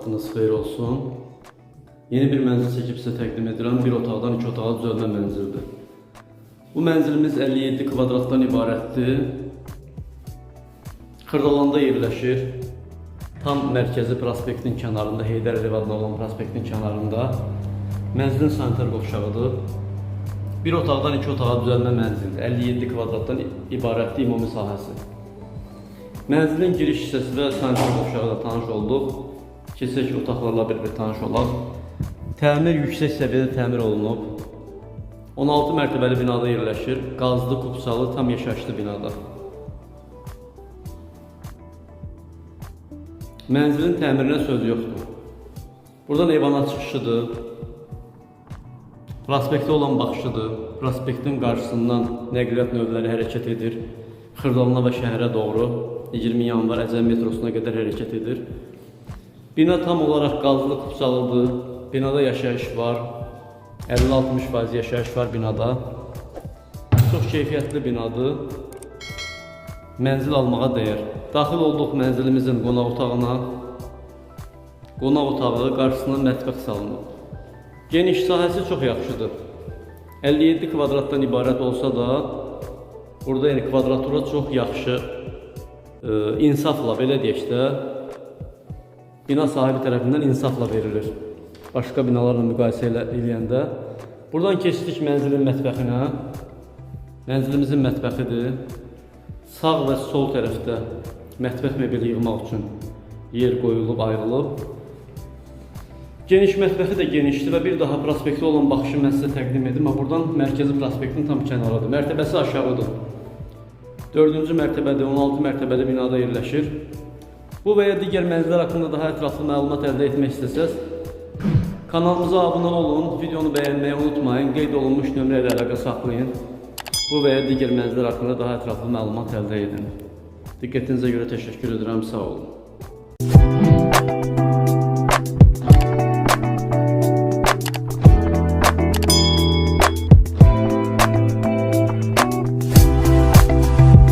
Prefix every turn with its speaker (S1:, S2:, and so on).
S1: vaxtınız xeyir olsun. Yeni bir mənzil çəkib sizə təqdim edirəm. Bir otaqdan 2 otağa düzəlmə mənzildir. Bu mənzilimiz 57 kvadratdan ibarətdir. Xırdalanda yerləşir. Tam mərkəzi prospektin kənarında, Heydər Əliyev adına olan prospektin kənarında. Mənzilin sanitar qovşağıdır. Bir otaqdan 2 otağa düzəlmə mənzildir. 57 kvadratdan ibarətdir ümumi sahəsi. Mənzilin giriş hissəsi və sanitar qovşağı da tanış olduq. Keçək otaqlarla bir tanış olaq. Təmir yüksək səviyyədə təmir olunub. 16 mərtəbəli binada yerləşir. Qazlı, kupsalı, tam yaşayışlı binada. Mənzilin təmirinə söz yoxdur. Buradan eyvana çıxışıdır. Prospektə olan baxışıdır. Prospektin qarşısından nəqliyyat növləri hərəkət edir. Xırdalına və şəhərə doğru 20 yanvar Əcəb metrosuna qədər hərəkət edir. Bina tam olaraq qazlı, kupsalıdır. Binada yaşayış var. 50-60% yaşayış var binada. Çox keyfiyyətli binadır. Mənzil almağa dəyər. Daxil olduq mənzilimizin qonaq otağına. Qonaq otağı qarşısına mətbəx salınıb. Geniş sahəsi çox yaxşıdır. 57 kvadratdan ibarət olsa da, burada yəni kvadratura çox yaxşı insafla, belə deyək də, bina sahibi tərəfindən insafla verilir. Başqa binalarla müqayisə eləyəndə. Buradan keçdik mənzilin mətbəxinə. Mənzilimizin mətbəxidir. Sağ və sol tərəfdə mətbəx mebeli yığmaq üçün yer qoyulub, ayrılıb. Geniş mətbəxi də genişdir və bir daha prospektə olan baxışı mən sizə təqdim edim. Buradan mərkəzi prospektin tam kənarıdır. Mərtəbəsi aşağıdır. 4-cü mərtəbədə 16 mərtəbəli binada yerləşir. Bu və ya digər mənzillər haqqında daha ətraflı məlumat əldə etmək istəsəz, kanalımıza abunə olun, videonu bəyənməyi unutmayın, qeyd olunmuş nömrə ilə əlaqə saxlayın. Bu və ya digər mənzillər haqqında daha ətraflı məlumat əldə edin. Diqqətinizə görə təşəkkür edirəm, sağ olun.